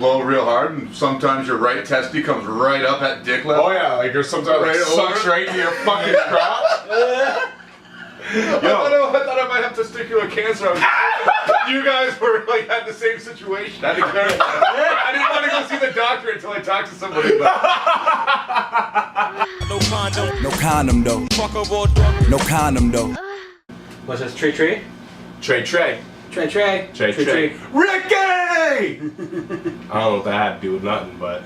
blow real hard, and sometimes your right testy comes right up at dick level. Oh yeah, like or sometimes Right it sucks over. right to your fucking crotch. I thought I might have testicular cancer. You guys were like had the same situation. I didn't want to go see the doctor until I talked to somebody about it. No condom. No condom though. Fuck a raw dog. No condom though. What's this? Trey? Trey. Trey. Ricky! I don't know what that had to do with nothing, but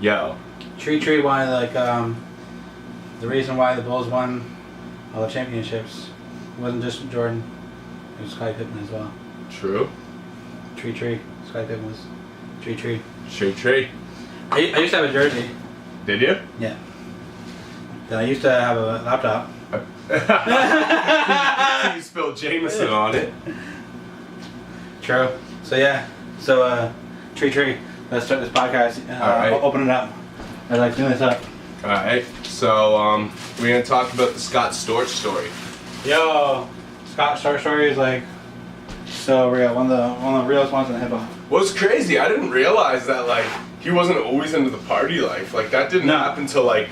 yo. Trey, why like the reason why the Bulls won all the championships wasn't just Jordan, it was Scottie Pippen as well. True. Trey. Scottie Pippen was Trey. Trey. I used to have a jersey. Did you? Yeah. Then I used to have a laptop. You spilled Jameson on it. True. So yeah. So Trey. Let's start this podcast. All right. Open it up. I like doing this up. Alright, so we're gonna talk about the Scott Storch story. Yo, Scott Storch story is like so real. One of the realest ones in hip hop. What's crazy, I didn't realize that like he wasn't always into the party life. Like that didn't happen until like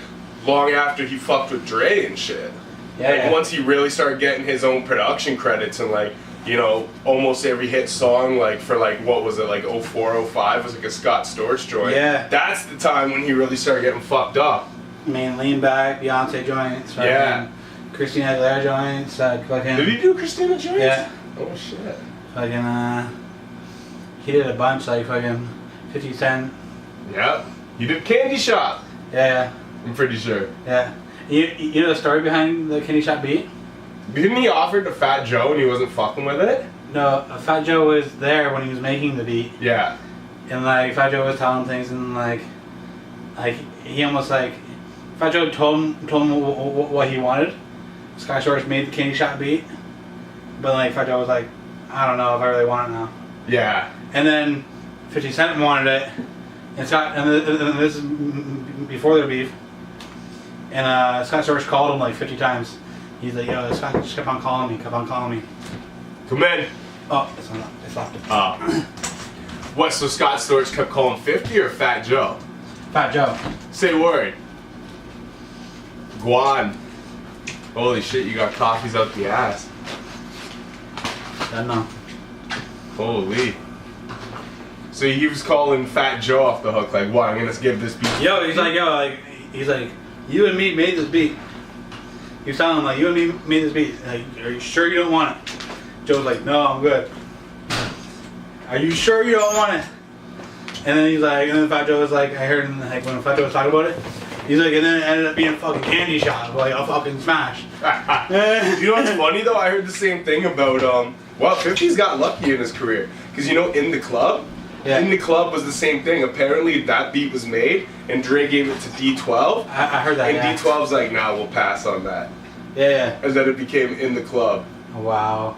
long after he fucked with Dre and shit. Yeah. Once he really started getting his own production credits and like, you know, almost every hit song like for like what was it, like 04, 05 was like a Scott Storch joint. Yeah. That's the time when he really started getting fucked up. I mean, Lean Back, Beyonce joints, Yeah. Christina Aguilera joints, fucking. Did he do Christina joints? Yeah. Oh shit. Fucking he did a bunch like fucking 50 Cent. Yeah. He did Candy Shop. Yeah. I'm pretty sure. Yeah. You know the story behind the Candy Shop beat? Didn't he offer to Fat Joe and he wasn't fucking with it? No, Fat Joe was there when he was making the beat, Yeah. and like Fat Joe was telling things, and like he almost like Fat Joe told him what he wanted. Scott Storch made the Candy Shop beat, but like Fat Joe was like, I don't know if I really want it now. Yeah. And then 50 Cent wanted it, and this is before their beef. And Scott Storch called him like 50 times. He's like, yo, Scott just kept on calling me. Come in. Oh, it's locked. What, so Scott Storch kept calling 50 or Fat Joe? Fat Joe. Say word. Guan. Holy shit, you got coffees out the ass. I don't know. Holy. So he was calling Fat Joe off the hook, like, what, I'm gonna give this beat. He's like, you and me made this beat. He was telling him, like, you and me made this beat. Like, are you sure you don't want it? Joe's like, no, I'm good. Are you sure you don't want it? And then he's like, and then Fat Joe was like, I heard him, like, when Fat Joe was talking about it, he's like, and then it ended up being a fucking Candy Shop, like a fucking smash. You know what's funny though? I heard the same thing about, well, 50's got lucky in his career. Because you know, In the Club? Yeah. In the Club was the same thing. Apparently that beat was made and Dre gave it to D12. I heard that, And yeah. D12's like, nah, we'll pass on that. Yeah. And then it became In the Club. Wow.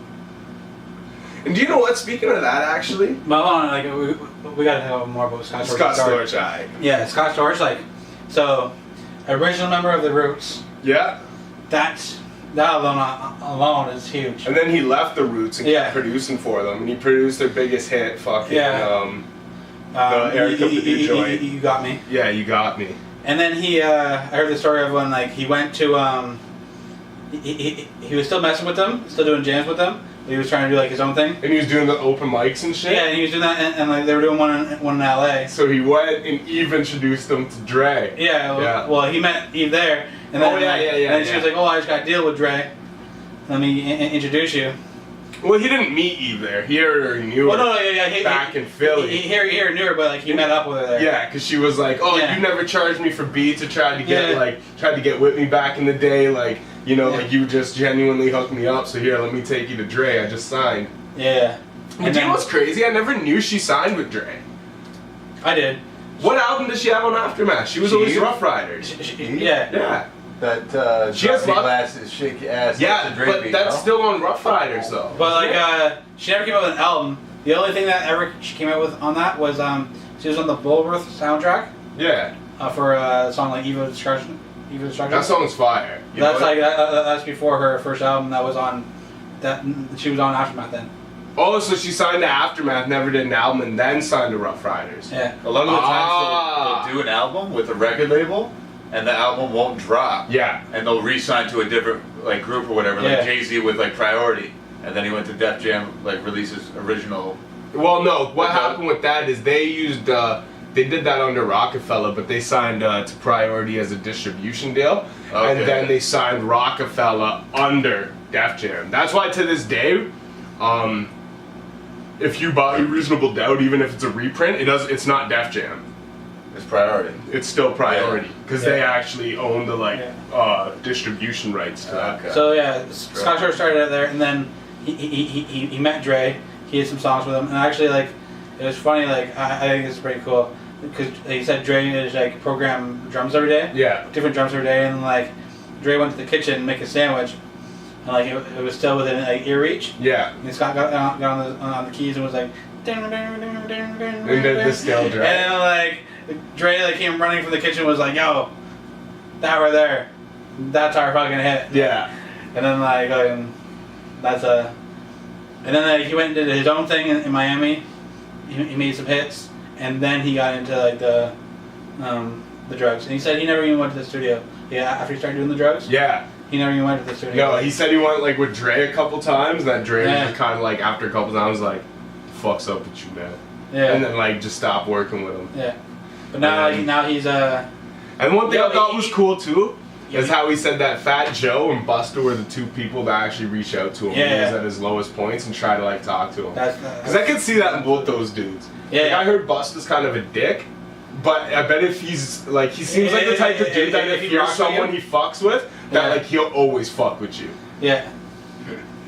And do you know what? Speaking of that, actually, But hold on, like, we gotta talk more about Scott Storch. Scott Storch, aye. Yeah, Scott Storch, like, so, original member of the Roots. Yeah. That alone is huge. And then he left the Roots and Yeah. kept producing for them. And he produced their biggest hit, fucking, Yeah. Eric of the New Joint. You got me. Yeah, You Got Me. And then I heard the story of when, like, he went to, he was still messing with them, still doing jams with them, but he was trying to do, like, his own thing. And he was doing the open mics and shit. Yeah, and he was doing that, and like, they were doing one in LA. So he went and Eve introduced them to Dre. Yeah, well, he met Eve there, and then, Oh, yeah, and then she was like, oh, I just got to deal with Dre. Let me introduce you. Well, he didn't meet Eve there. He already knew her back in Philly. He knew her, but like he met up with her there. Yeah, because she was like, "Oh, you never charged me for beats. I tried to get with me back in the day. Like, you know, like you just genuinely hooked me up. So here, let me take you to Dre. I just signed." Yeah. And do you know what's crazy? I never knew she signed with Dre. I did. What album does she have on Aftermath? She was always Rough Riders. Yeah. Yeah. That she has glasses, shake ass. Yeah, but that's still on Rough Riders though. But like, she never came out with an album. The only thing that ever she came out with on that was she was on the Bulworth soundtrack. Yeah. For a song like Evil Destruction. That song's fire. That's like that's before her first album. That was on that she was on Aftermath then. Oh, so she signed to Aftermath, never did an album, and then signed to Rough Riders. Yeah. A lot of the times they'll do an album with a record label, and the album won't drop. Yeah. And they'll re-sign to a different like group or whatever, Yeah. like Jay-Z with like Priority, and then he went to Def Jam, like releases original. Well, no. What Okay. happened with that is they used, they did that under Rockefeller, but they signed to Priority as a distribution deal, Okay. and then they signed Rockefeller under Def Jam. That's why to this day, if you buy Reasonable Doubt, even if it's a reprint, it's not Def Jam. It's Priority. It's still Priority because they Yeah. actually own the distribution rights to that. Okay. So yeah, Scott Shore started out there, and then he met Dre. He had some songs with him, and actually like it was funny. Like I think it's pretty cool because he said Dre is like program drums every day. Yeah. Different drums every day, and like Dre went to the kitchen and make a sandwich, and like it was still within like ear reach. Yeah. And Scott got on the keys and was like, and And then the scale Dre. then like Dre like came running from the kitchen and was like, yo, that right there, that's our fucking hit. Yeah. And then like that's a, and then like he went and did his own thing in Miami. He made some hits, and then he got into like the drugs. And he said he never even went to the studio. Yeah, after he started doing the drugs, Yeah. he never even went to the studio. No, he said he went like with Dre a couple times. That Dre was Yeah. just kind of like after a couple times like, "Fucks up with you, man," Yeah. and then like just stopped working with him. Yeah. But now And now he's And one thing Yeah, I thought he- was cool too Yeah, is how he said that Fat Joe and Busta were the two people that actually reached out to him when he Yeah. was at his lowest points and tried to like talk to him. that's Because I could see that in both those dudes. Yeah. Like, I heard Busta's kind of a dick, but I bet if he's like, he seems like the type of dude that If if he you're rocks with someone you. he fucks with, that Yeah. like he'll always fuck with you. yeah.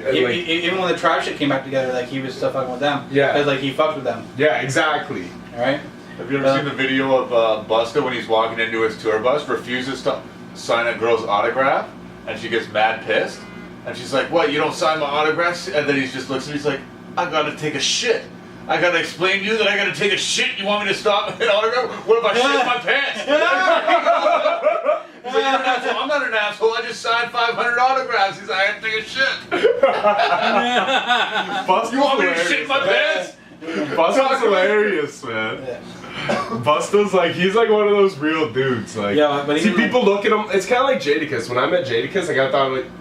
And, like, Even when the Tribe shit came back together, like he was still fucking with them. Yeah. Because like he fucked with them. yeah, exactly. All right. Have you ever seen the video of Busta when he's walking into his tour bus, refuses to sign a girl's autograph, and she gets mad pissed, and she's like, "What? You don't sign my autographs?" And then he just looks at her, he's like, "I gotta take a shit. I gotta explain to you that I gotta take a shit. You want me to stop an autograph? What if I shit my pants?" He's like, "You're an asshole." "I'm not an asshole. I just signed 500 autographs." He's like, "I had to take a shit." Busta's "You want me to hilarious, shit my man. pants?" Busta's hilarious, man. Busta's like, he's like one of those real dudes. Like, Yeah, but see, even people look at him. It's kind of like Jadakiss. When I met Jadakiss, like, I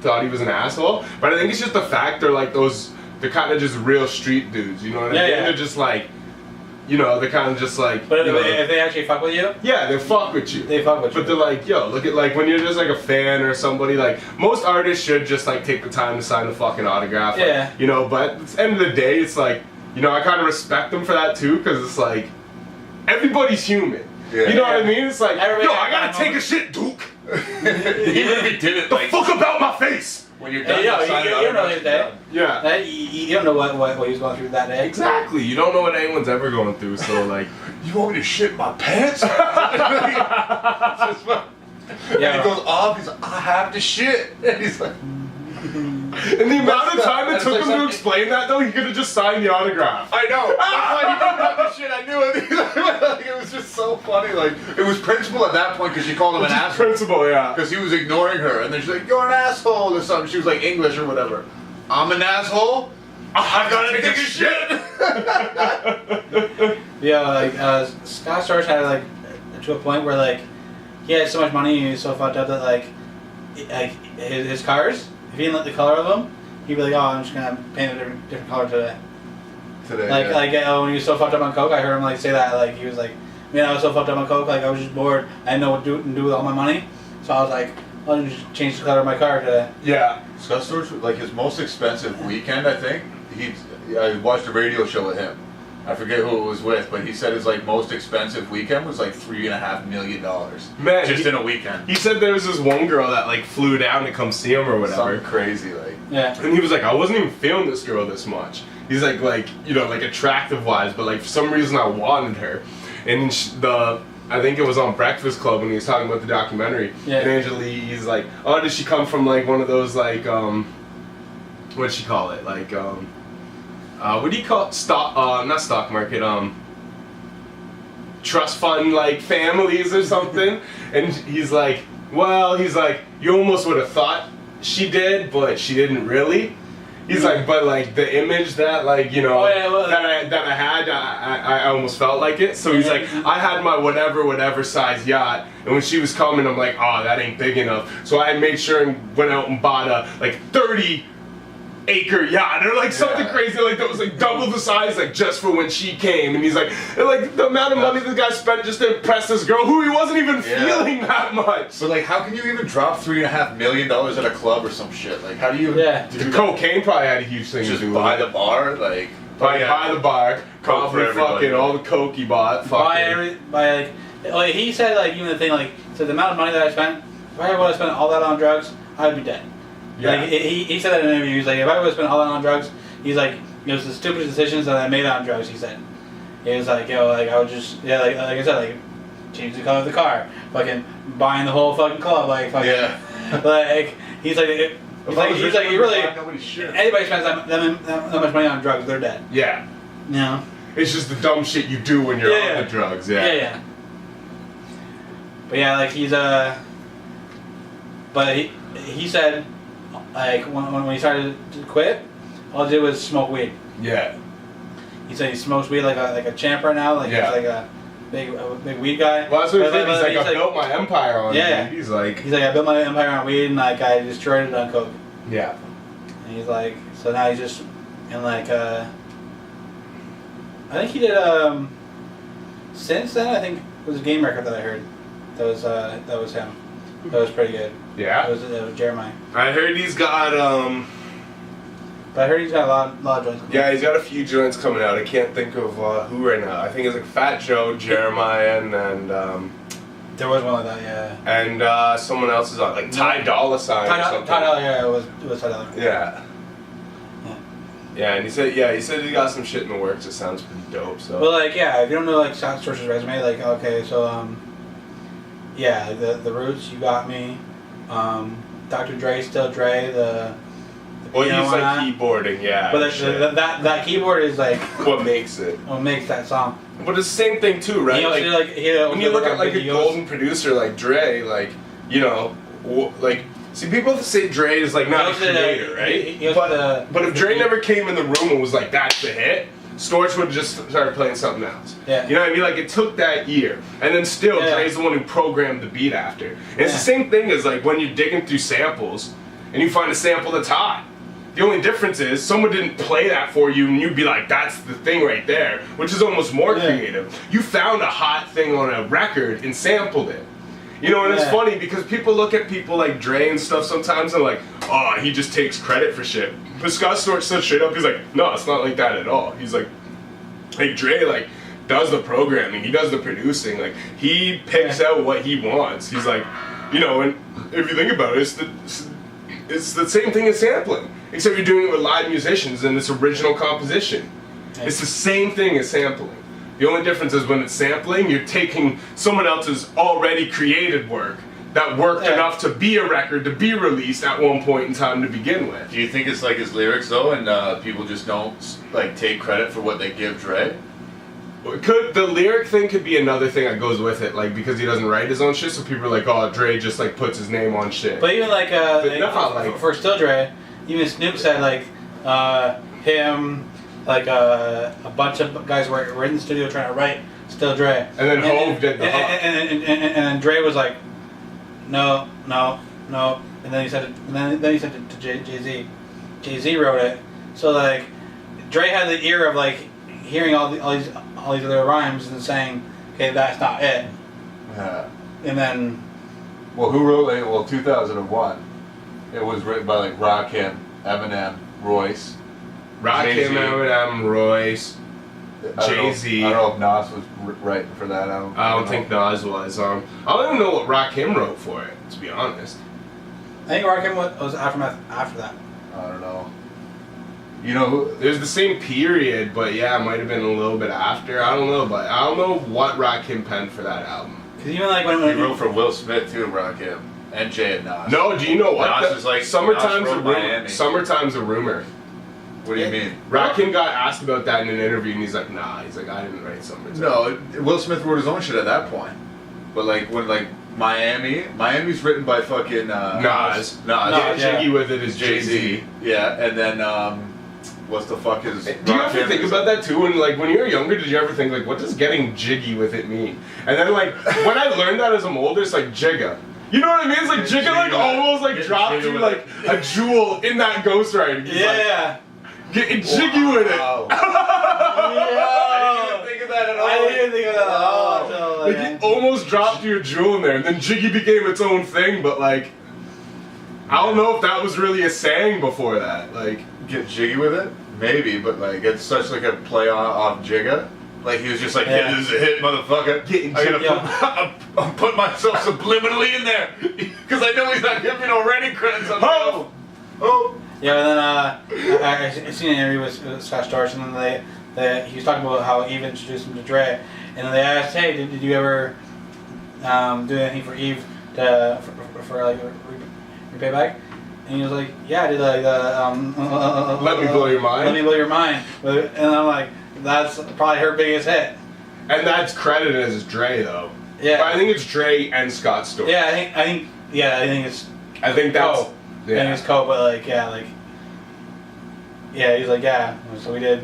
thought he was an asshole. But I think it's just the fact they're like those. They're kind of just real street dudes. You know what I Yeah, mean? yeah. They're just like, you know, they're kind of just like. But you know, if they actually fuck with you, yeah, they fuck with you. they fuck with you. But they're like, yo, look at like when you're just like a fan or somebody. Like most artists should just like take the time to sign the fucking autograph. Like, Yeah. you know, but at the end of the day, it's like, you know, I kind of respect them for that too, because it's like everybody's human. Yeah. You know what I mean? It's like, Everybody yo, has I gotta that take a moment. shit, Duke. Even if he did it The like fuck about my face. when you're Hey, done, yo, with signing you don't know autographs, his day. Yeah. You don't know what he was going through that day. Exactly. You don't know what anyone's ever going through, so like. "You want me to shit my pants?" And Yeah. he goes off, he's like, "I have to shit." And he's like, And the amount of time it That's took like him to something- explain that though, he could have just signed the autograph. "I know. That's why he didn't have the shit. I knew it." Like, it was just so funny. Like, it was principal at that point because she called him an asshole. Principal, yeah. Because he was ignoring her. And then she's like, "You're an asshole," or something. She was like English or whatever. "I'm an asshole? I gotta take a shit." Yeah, like Scott Storch had like to a point where like he had so much money and he was so fucked up that like his cars, if he didn't like the color of them, he'd be like, "Oh, I'm just gonna paint a different color today." Today, Like when he was so fucked up on coke, I heard him like say that like he was like, "Man, I was so fucked up on coke, like I was just bored. I didn't know what to do with all my money, so I was like, I'll just change the color of my car today." Yeah. Scott Storch, like his most expensive weekend, I think. I watched a radio show with him. I forget who it was with, but he said his like most expensive weekend was like $3.5 million. Man, just in a weekend. He said there was this one girl that like flew down to come see him or whatever. Something crazy, like. Yeah. And he was like, I wasn't even feeling this girl this much. He's like, you know, like attractive wise, but like for some reason I wanted her. And I think it was on Breakfast Club when he was talking about the documentary. Yeah. And Angela Lee, he's like, oh, did she come from like one of those like, what'd she call it? Like, what do you call it? Not stock market, trust fund like families or something. And he's like, well, you almost would have thought she did, but she didn't really. He's like, but like the image that like, you know, Oh, yeah, well, that I had, I almost felt like it. So he's like, I had my whatever size yacht, and when she was coming, I'm like, oh, that ain't big enough. So I made sure and went out and bought a like 30-acre yacht or like something crazy like that was like double the size, like just for when she came. And he's like the amount of money this guy spent just to impress this girl who he wasn't even feeling that much. But like, how can you even drop $3.5 million at a club or some shit? Like, how do you? Yeah. do The that? cocaine probably had a huge thing Just to do buy with the bar, like. buy the bar, Coke for probably everybody. fucking all the coke he bought, fucking. by like he said, like even the thing, like so the amount of money that I spent, if I would have spent all that on drugs, I'd be dead. Yeah. Like he said that in an interview. He's like, if I would have spent all that on drugs, he's like, it was the stupidest decisions that I made on drugs. He said, he was like, like I would just like I said, like change the color of the car, fucking buying the whole fucking club, like fucking like he's like. He's like, you really. Anybody spends that much money on drugs, they're dead. Yeah. You know? It's just the dumb shit you do when you're on the drugs, Yeah. But yeah, like he's but he said, like when he started to quit, all he did was smoke weed. Yeah. He said he smokes weed like a champ right now, like he's like a big weed guy. Well, that's what he said. He's like, I like, built my empire on Yeah. weed. He's like, I built my empire on weed and like I destroyed it on coke. yeah. And he's like, so now he's just in like I think he did since then I think it was a game record that I heard. That was him. That was pretty good. Yeah. That was Jeremiah. I heard he's got But I heard he's got a lot of joints. yeah, he's got a few joints coming out. I can't think of who right now. I think it's like Fat Joe, Jeremiah, and There was one like that, yeah. and someone else is on like Ty Dolla Sign or something. Ty Dolla, yeah, it was Ty Dolla. Yeah. Yeah, and he said he got some shit in the works. It sounds pretty dope. So. But like, yeah, if you don't know like Scott Storch's resume, like, okay, so yeah, like the Roots, You Got Me, Dr. Dre, Still Dre, well, he's like that. keyboarding, yeah. But that keyboard is like what makes it. what makes that song. But it's the same thing too, right? When you look at like a golden producer like Dre, like you know, like. See, people say Dre is like not a creator, right? But if Dre never came in the room and was like, that's the hit, Storch would have just started playing something else. Yeah. You know what I mean? Like, it took that year. And then still, Dre's the one who programmed the beat after. And it's the same thing as like when you're digging through samples and you find a sample that's hot. The only difference is someone didn't play that for you and you'd be like, that's the thing right there, which is almost more creative. You found a hot thing on a record and sampled it. You know, and it's funny because people look at people like Dre and stuff sometimes and like, oh, he just takes credit for shit. But Scott Storch said straight up, he's like, no, it's not like that at all. He's like Dre like does the programming, he does the producing, like he picks out what he wants. He's like, you know, and if you think about it, it's the same thing as sampling, except you're doing it with live musicians and it's original composition. It's the same thing as sampling. The only difference is when it's sampling, you're taking someone else's already created work that worked enough to be a record, to be released at one point in time to begin with. Do you think it's like his lyrics though, and people just don't like take credit for what they give Dre? The lyric thing could be another thing that goes with it, like because he doesn't write his own shit, so people are like, oh, Dre just like puts his name on shit. But even like, for Still Dre, even Snoop said like him. Like a bunch of guys were in the studio trying to write Still Dre. And then Hov did the hook. And then Dre was like, no. And then he said it to Jay-Z. Jay-Z wrote it. So like, Dre had the ear of like hearing all these other rhymes and saying, okay, that's not it. Yeah. And then. Well, who wrote it? Well, 2001. It was written by like Rakim, Eminem, Royce. Rakim, Eminem, Royce, Jay-Z. I don't know if Nas was writing for that. I don't think Nas was. I don't even know what Rakim wrote for it, to be honest. I think Rakim was after that. I don't know. You know who? There's the same period, but yeah, it might have been a little bit after. I don't know, but I don't know what Rakim penned for that album. Because even like when he wrote for Will Smith too, Rakim, and Jay and Nas. No, do you know what? Nas was like Summertime's Nas a wrote rumor. Miami. Summertime's a rumor. What do you mean? Rakim got asked about that in an interview, and he's like, "Nah." He's like, "I didn't write Summertime." No, Will Smith wrote his own shit at that point. But like when like Miami's written by fucking Nas. yeah. Jiggy with it is Jay-Z. Yeah, and then what's the fuck is? Do you ever think about that too? When you were younger, did you ever think like, what does getting jiggy with it mean? And then like when I learned that as I'm older, it's like jigga. You know what I mean? It's like jigga like almost like dropped you like a jewel in that ghostwriting. Yeah. Getting jiggy with it. Wow. I didn't even think of that at all. I didn't think of that at all. So, Like you almost dropped your jewel in there, and then jiggy became its own thing. But like, I don't know if that was really a saying before that. Like, Get jiggy with it? Maybe, but like it's such like a play off Jigga. Like he was just like, Yeah. this is a hit, motherfucker. Getting I'm put myself subliminally in there because I know he's not giving me no writing credits on Oh! Oh. Yeah, and then I seen an interview with Scott Storch, and then he was talking about how Eve introduced him to Dre, and then they asked, hey, did you ever do anything for Eve for like repay back? And he was like, yeah, I did like Let Me Blow Your Mind. Let Me Blow Your Mind. And I'm like, that's probably her biggest hit. And that's credited as Dre though. Yeah. But I think it's Dre and Scott Storch. Yeah, I think it's I think that's. Cole. I think it's Cole, but like, he's like, yeah. So we did.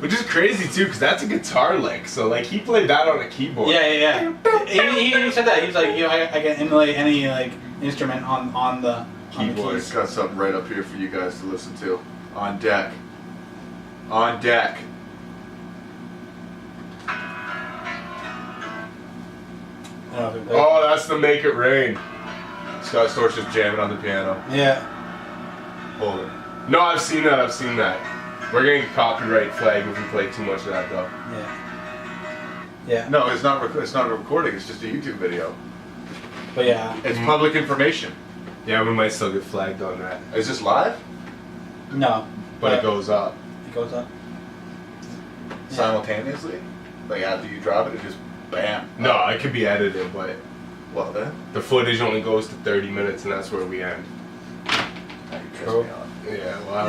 Which is crazy too, because that's a guitar lick. So like he played that on a keyboard. Yeah. He said that. He was like, I can emulate any like instrument on the Keyboard. It's got something right up here for you guys to listen to. On deck. On deck. Oh, that's the Make It Rain. Scott Storch just jamming on the piano. Yeah. Hold it. No, I've seen that. We're getting a copyright flag if we play too much of that though. Yeah. No, it's not a recording. It's just a YouTube video. But yeah. It's public information. Yeah, we might still get flagged on that. Is this live? No. But it goes up. It goes up. Simultaneously? Like after you drop it, it just bam. No, it could be edited, but Well then. the footage only goes to 30 minutes and that's where we end. Now you piss Cool. me off. Yeah, well, I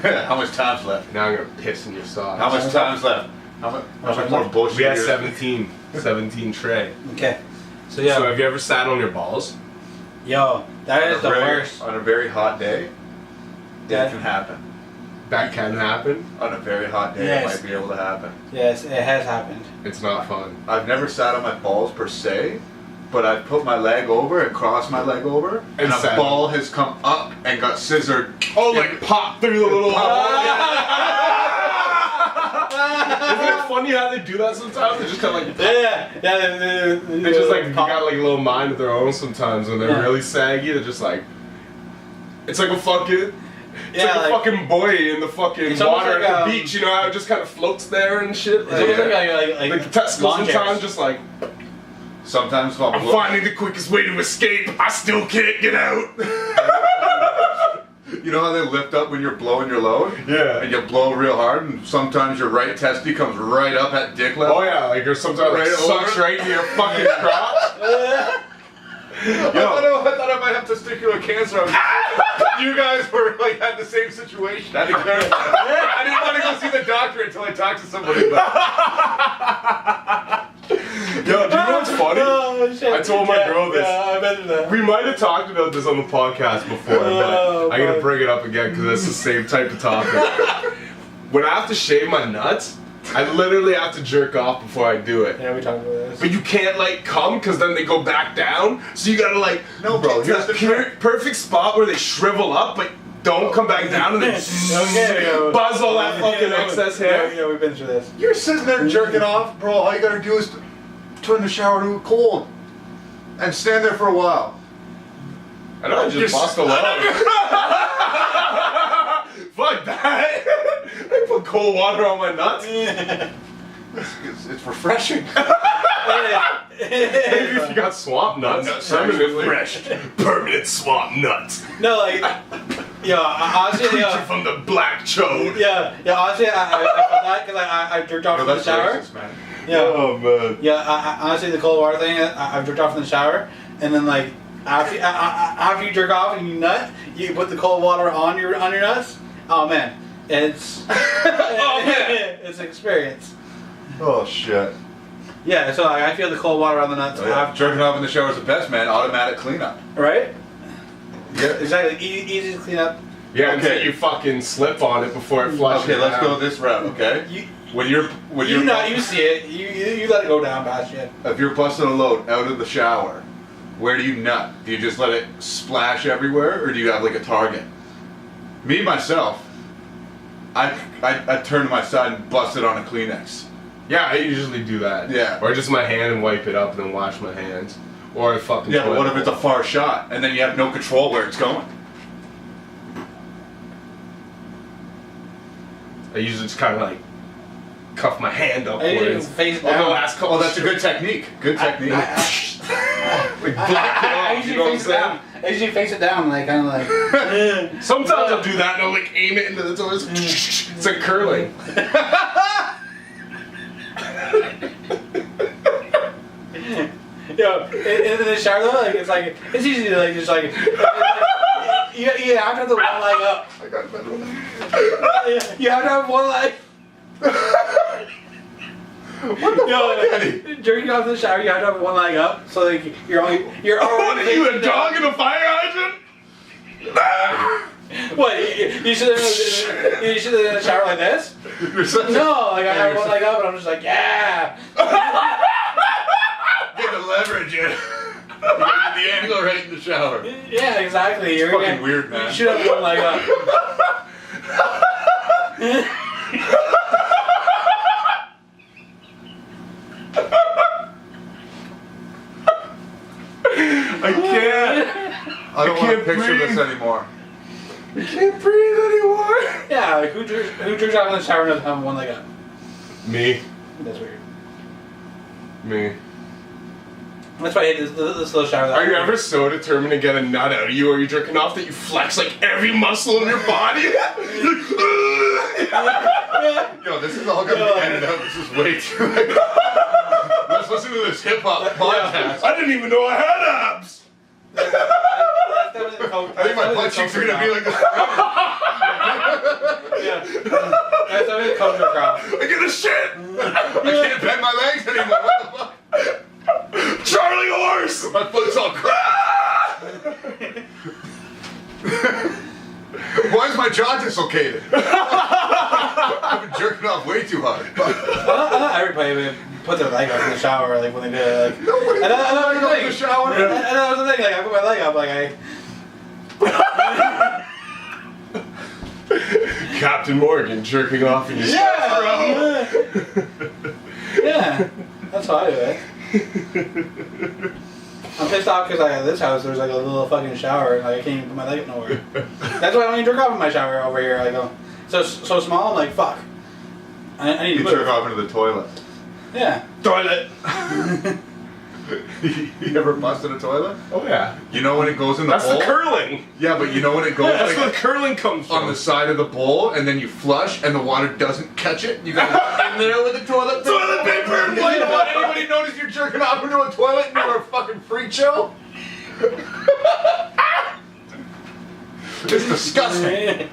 don't know. How much time's left? Now I'm gonna piss in your socks. How much time's left? How much more bullshit? We had here? 17 tray. Okay. So yeah. So have you ever sat on your balls? Yo, that On is a the very- worst. On a very hot day, Yeah. that can happen. That can happen. On a very hot day, Yes. it might be able to happen. Yes, it has happened. It's not fun. I've never sat on my balls per se, but I've put my leg over and crossed my leg over, and a sat. ball has come up and got scissored. Oh, like pop through the little Isn't it funny how they do that sometimes? They just kind of like they just like got like a little mind of their own sometimes when they're really saggy. They're just like it's like a fucking it's like a fucking buoy in the fucking it's almost water like, at the beach. You know how it just kind of floats there and shit. It's almost like the testicles lawn sometimes chairs. just like Sometimes while I'm finding the quickest way to escape. I still can't get out. You know how they lift up when you're blowing your load? Yeah. And you blow real hard, and sometimes your right testy comes right up at dick level. Oh yeah, like or sometimes Right it sucks over. right into your fucking crotch. I thought I might have testicular cancer. You guys were like had the same situation. I had to clarify. I didn't want to go see the doctor until I talked to somebody about Yo, do you know what's funny? Oh, shit. I told my girl this. Yeah, I mentioned that. We might have talked about this on the podcast before, but I gotta bring it up again because it's the same type of topic. When I have to shave my nuts, I literally have to jerk off before I do it. Yeah, we talked about this. But you can't like come because then they go back down. So you gotta like No, bro, get to here's that the trick. perfect spot where they shrivel up, but don't come back down and then buzz all that fucking excess hair. Yeah, we've been through this. You're sitting there jerking off, bro. All you gotta do is turn the shower to cold and stand there for a while. I know I just bust a load. Fuck that. I put cold water on my nuts. It's refreshing. Maybe if you got swamp nuts. Refreshed. Permanent swamp nuts. No, like, honestly, Creature from the black chode. honestly, I felt that because I jerked off No, from the that's shower. racist, man. Yeah, Oh man. honestly, the cold water thing, I've jerked off in the shower, and then like after you jerk off and you nut, you put the cold water on your nuts. Oh man, it's it's an experience. Oh shit. Yeah, so I feel the cold water on the nuts. Oh, yeah. Jerking off in the shower is the best, man. Automatic cleanup. Right? Yeah. Exactly. Easy to clean up. Yeah, Okay. until you fucking slip on it before it flushes. Okay, let's out. go this route. Okay. When you're You see it. You let it go down past you. if you're busting a load out of the shower, where do you nut? Do you just let it splash everywhere, or do you have like a target? Me myself, I turn to my side and bust it on a Kleenex. Yeah, I usually do that. Yeah. Or just my hand and wipe it up and then wash my hands. Or I fucking. Yeah, but what toilet if it's a bowl. far shot and then you have no control where it's going? I usually just kind of like cuff my hand I usually upwards. face it On the down. last couple. Oh, that's a good technique. Good technique. Like block it I off. You know what I'm saying? I usually face it down, like kind of like. Sometimes I'll do that and I'll like aim it into the toilet. It's like curling. Yo, in the shower though, like it's easy to like just like. You have to have the one leg up. I got better one. You have to have one leg. What the fuck, Eddie? Jerking off in the shower, you have to have one leg up, so like you're What are you, a dog in a fire hydrant? What? You should have in the shower like this? You're such a- No, like I have one leg up, and I'm just like, yeah. Get the leverage in. You gotta get the angle right in the shower. Yeah, exactly. You're fucking weird, man. You should have one leg up. I can't. I don't want to can't picture breathe. this anymore. I can't breathe anymore. Yeah, like who jerks off in the shower and doesn't have one leg up? Me. That's weird. Me. That's why I hate this little shower. Are you ever so determined to get a nut out of you or you're jerking off that you flex like every muscle in your body? Yo, this is all gonna be edited out. This is way too. Let's listen to this hip hop podcast. I didn't even know I had abs. I think my butt cheeks are gonna be like this. Yeah. That's definitely the culture crowd. I get a shit. I can't bend my legs anymore. What the fuck? Charlie horse. My foot's all cracked. Why is my jaw dislocated? I've been jerking off way too hard. I thought everybody would put their leg up in the shower, like when they do it. Like, Nobody I know puts their leg up in the shower. And that was the thing. Like I put my leg up, like Captain Morgan jerking off in your yeah, that's how I do it. I'm pissed off because at this house there's like a little fucking shower and like I can't even put my leg up nowhere. That's why I don't even jerk off in my shower over here. I go so small. I'm like fuck. I need to You put jerk off into the toilet. Yeah. toilet. You ever busted a toilet? Oh yeah. You know when it goes in the That's bowl? the curling. Yeah, but you know when it goes That's where like, the curling comes from. on the side of the bowl and then you flush and the water doesn't catch it? You gotta go in there with the toilet paper. Toilet paper. You don't want anybody to notice you're jerking off into a toilet and you're a fucking freak show? It's disgusting.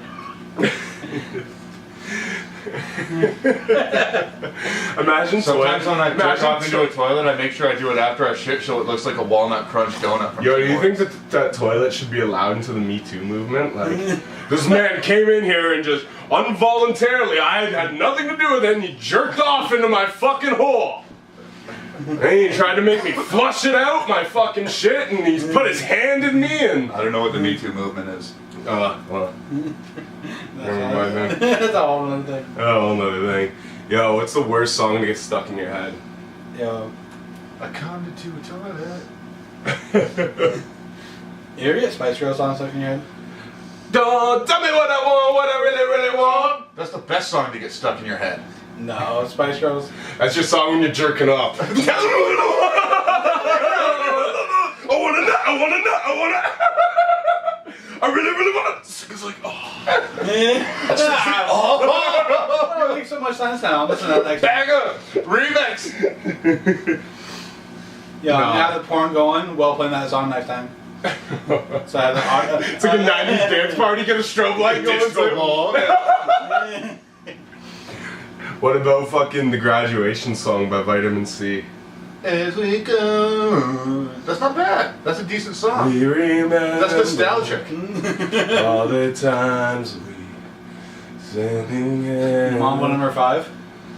Imagine Sometimes when I jerk imagine off into a toilet, I make sure I do it after I shit so it looks like a walnut crunch donut from Yo, do you S'mores. think that toilet should be allowed into the Me Too movement? Like, this man came in here and just involuntarily, I had nothing to do with it, and he jerked off into my fucking hole. And he tried to make me flush it out, my fucking shit, and he's put his hand in me and... I don't know what the Me Too movement is. Well, never mind then. That's a whole other thing. Oh, another thing. Yo, what's the worst song to get stuck in your head? Yo, I come to a toilet. you ever get Spice Girls song stuck in your head? Don't tell me what I want, what I really, really want. That's the best song to get stuck in your head. No, Spice Girls. That's your song when you're jerking off. Tell me what I want. I want a nut, I want a nut, I want a... I really, really want it. It's like, oh. Oh, it makes so much sense now. I'm listening to that next time. Bag up! Remix! Yo, No. I'm gonna have the porn going while playing that song next time. So I have the It's like a 90s dance party, get a strobe light going. Disco too. ball. What about fucking the graduation song by Vitamin C? As we go. That's not bad. That's a decent song. We remember. That's nostalgic. All the times we sang. Mambo number 5.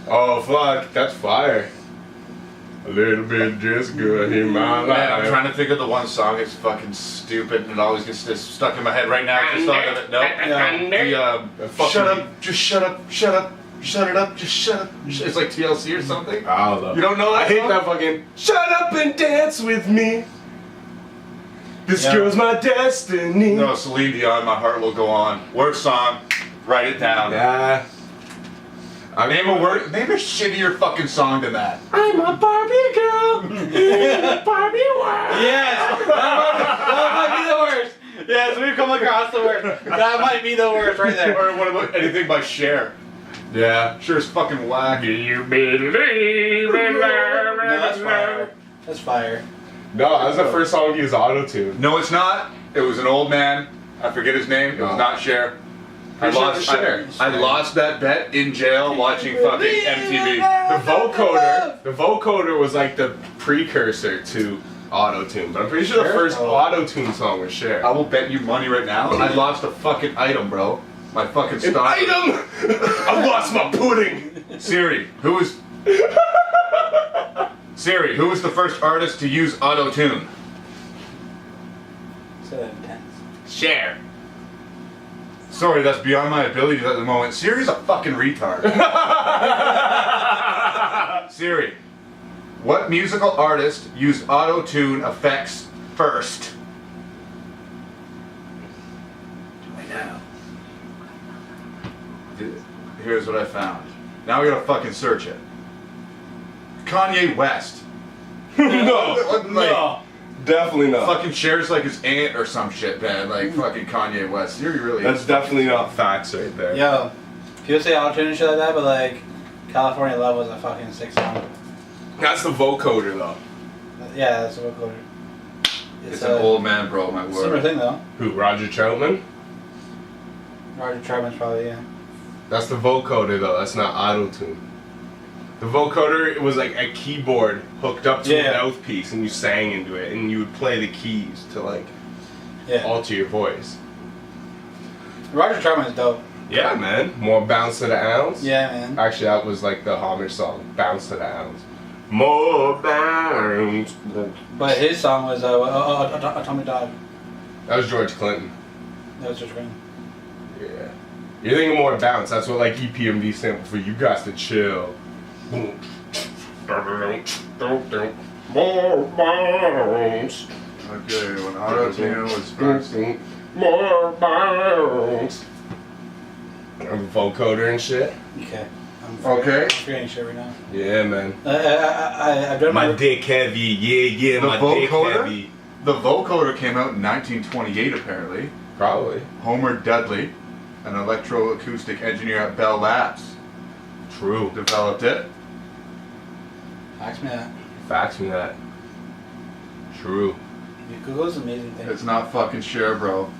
Oh fuck, that's fire. A little bit just good in my life. Man, I'm trying to think of the one song. It's fucking stupid and it always gets stuck in my head right now. I just thought of it. Nope. Shut up. Just shut up. Shut up. Shut it up. Just shut up. It's like TLC or something. I don't know. You don't know that I hate song? that fucking. Shut up and dance with me. This girl's my destiny. No, Celine Dion, My Heart Will Go On. Worst song. Write it down. Yeah. Name a shittier fucking song than that. I'm a Barbie girl in the Barbie world. Yes! That might be the worst. Yes, we've come across the worst. That might be the worst right there. Or what about anything by Cher? Yeah. Sure, it's fucking whack. Do you believe in love? No, that's fire. That's fire. No, that was the first song he used auto-tune. No, it's not. It was an old man. I forget his name. It was not Cher. I lost that bet in jail watching fucking MTV. The vocoder was like the precursor to auto-tune, but I'm pretty sure the first auto-tune song was Cher. I will bet you money right now. I lost a fucking item, bro. My fucking An stock. item! I lost my pudding! Siri, who was the first artist to use auto-tune? So intense. Cher. Sorry, that's beyond my abilities at the moment. Siri's a fucking retard. Siri, what musical artist used auto-tune effects first? I know. Here's what I found. Now we gotta fucking search it. Kanye West. No. Definitely not. Fucking Cher's like his aunt or some shit, man. Like fucking Kanye West. Siri really That's is. definitely not facts right there. Yo, people say auto-tune and shit like that, but like, California Love was a fucking sick song. That's the vocoder though. Yeah, that's what we're It's an old man, bro, my similar word. thing though. Who, Roger Troutman? Roger Troutman's probably, yeah. That's the vocoder though, that's not auto-tune. The vocoder, it was like a keyboard hooked up to a mouthpiece and you sang into it and you would play the keys to like alter your voice. Roger Troutman's dope. Yeah, man. More bounce to the ounce. Yeah, man. Actually, that was like the homage song, Bounce to the Ounce. More bounce. But his song was Atomic Dog. That was George Clinton. That was just Clinton. Yeah. You're thinking more bounce. That's what like EPMD sample for you guys to chill. More bounce. Okay, when auto-tune was first. More bounce. Vocoder and shit. Okay. I'm forgetting shit right now. Yeah, man. I've done My dick heavy. Yeah, The my dick vocoder? heavy. The vocoder came out in 1928, apparently. Probably. Homer Dudley, an electroacoustic engineer at Bell Labs, True. developed it. Fax me that. Fax me that. True. Google's an amazing thing. It's not fucking Cher, bro.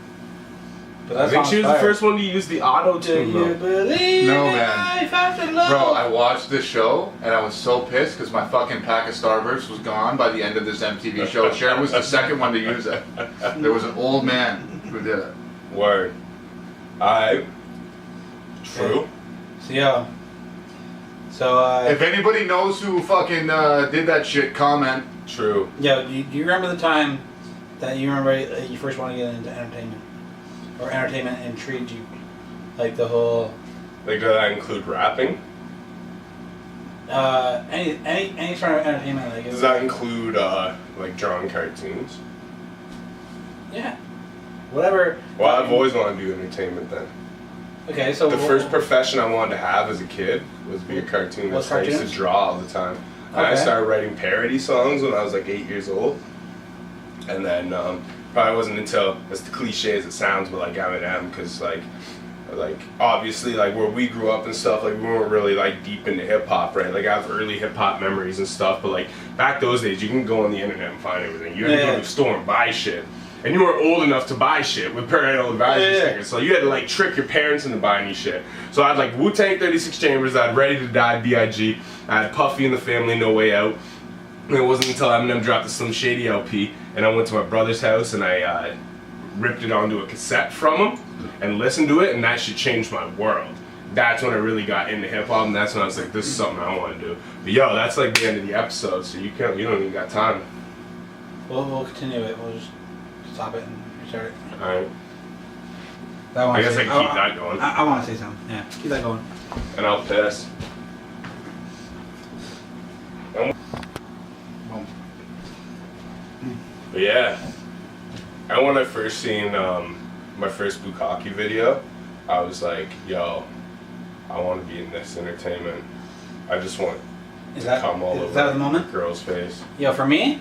But I that think she was song's the fire. first one to use the auto-tune Do you though. believe No, in man. life after love? Bro, I watched this show and I was so pissed because my fucking pack of Starburst was gone by the end of this MTV show. Cher was the second one to use it. There was an old man who did it. Word. True. So, yo. So, If anybody knows who fucking did that shit, comment. True. yo, do you remember the time that you first wanted to get into entertainment? Or entertainment intrigued you? Like the whole... Like, does that include rapping? Any sort of entertainment. Like Does that include, like, drawing cartoons? Yeah. Whatever. Well, I've always wanted to do entertainment then. Okay, so... The first profession I wanted to have as a kid was be a cartoonist. What's I used cartoons? to draw all the time. And I Okay. started writing parody songs when I was like 8 years old. And then probably wasn't until, as cliche as it sounds, but like Eminem, because like obviously like where we grew up and stuff, like we weren't really like deep into hip hop, right? Like I have early hip hop memories and stuff, but like back those days you can go on the internet and find everything. You had to go to the store and buy shit. And you weren't old enough to buy shit with parental advisory stickers, so you had to like trick your parents into buying you shit. So I had like Wu-Tang 36 Chambers, I had Ready to Die, B.I.G., I had Puffy and the Family, No Way Out, And it wasn't until Eminem dropped the Slim Shady LP, and I went to my brother's house and I ripped it onto a cassette from him and listened to it, and that shit changed my world. That's when I really got into hip hop, and that's when I was like, this is something I want to do. But yo, that's like the end of the episode, so you don't even got time. We'll continue it. We'll just stop it and restart it. Alright. I guess I can keep that going. I want to say something. Yeah, keep that going. And I'll piss. Boom. But yeah, and when I first seen my first Bukkake video, I was like, yo, I want to be in this entertainment. I just want Is to that come all is over that the moment? a girl's face. Yeah, for me,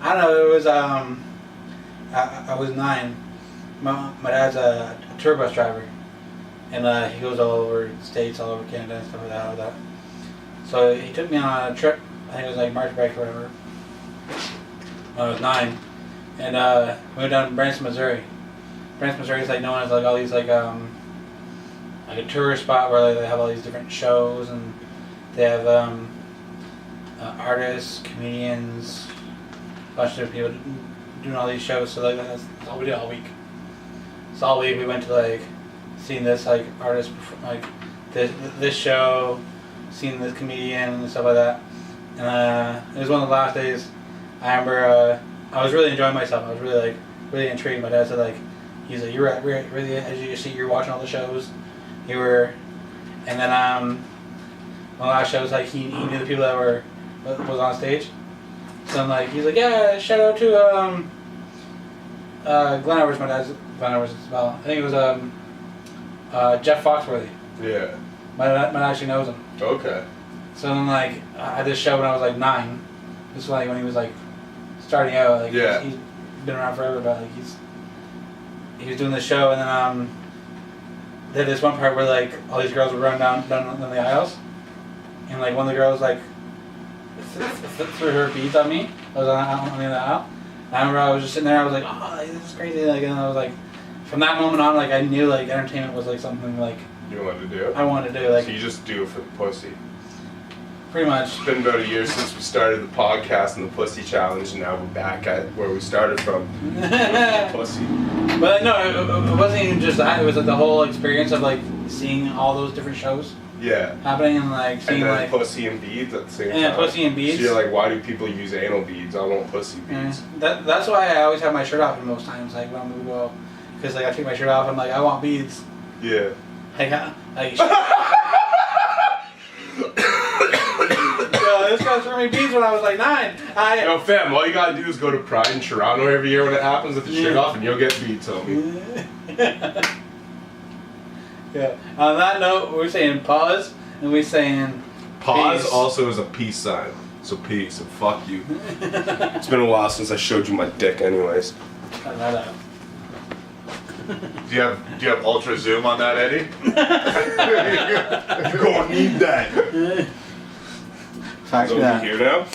I don't know. It was I was 9. My dad's a tour bus driver, and he goes all over the states, all over Canada, and stuff like that. All that. So he took me on a trip. I think it was like March break or whatever. When I was 9, and we went down to Branson, Missouri. Branson, Missouri is like known as like all these like a tourist spot where they have all these different shows, and they have artists, comedians, a bunch of people doing all these shows. So like that's all we did all week. So all week we went to like seeing this like artist like this show, seeing this comedian and stuff like that. And it was one of the last days. I remember I was really enjoying myself. I was really intrigued. My dad said like, he's like, you're really as you see, you're watching all the shows. You were, and then one of the last shows like he knew the people that was on stage. So I'm like, he's like, yeah, shout out to Glenn Edwards. My dad's Glenn Edwards as well. I think it was Jeff Foxworthy. Yeah. My dad actually knows him. Okay. So then like I did this show when I was like 9. This was like when he was like starting out. Like Yeah. he's been around forever, but like he was doing this show, and then they had this one part where like all these girls were running down the aisles, and like one of the girls like threw her beads on me. I was on the other aisle. I remember I was just sitting there. I was like, oh, like, this is crazy. Like, and I was like, from that moment on, like I knew like entertainment was like something like You wanted to do? I wanted to do. Like So you just do it for the pussy. pretty much. It's been about a year since we started the podcast and the pussy challenge, and now we're back at where we started from. Pussy. But no, it wasn't even just that. It was like the whole experience of like seeing all those different shows Yeah. happening, and like seeing And then like pussy and beads at the same time. yeah, pussy and beads. So you're like, why do people use anal beads? I want pussy Yeah. beads. That's why I always have my shirt off most times. Like when we go, because like I take my shirt off, I'm like I want beads. Yeah. Like yo, this guy threw me beads when I was like 9. Yo, fam, all you gotta do is go to Pride in Toronto every year when it happens with the shirt off, and you'll get beads, homie. Yeah. On that note, we're saying pause, and we're saying Pause peace. also is a peace sign. So peace and fuck you. It's been a while since I showed you my dick, anyways. Cut that out. Do you have ultra zoom on that, Eddie? You're gonna need that. Facts So me we that. here now?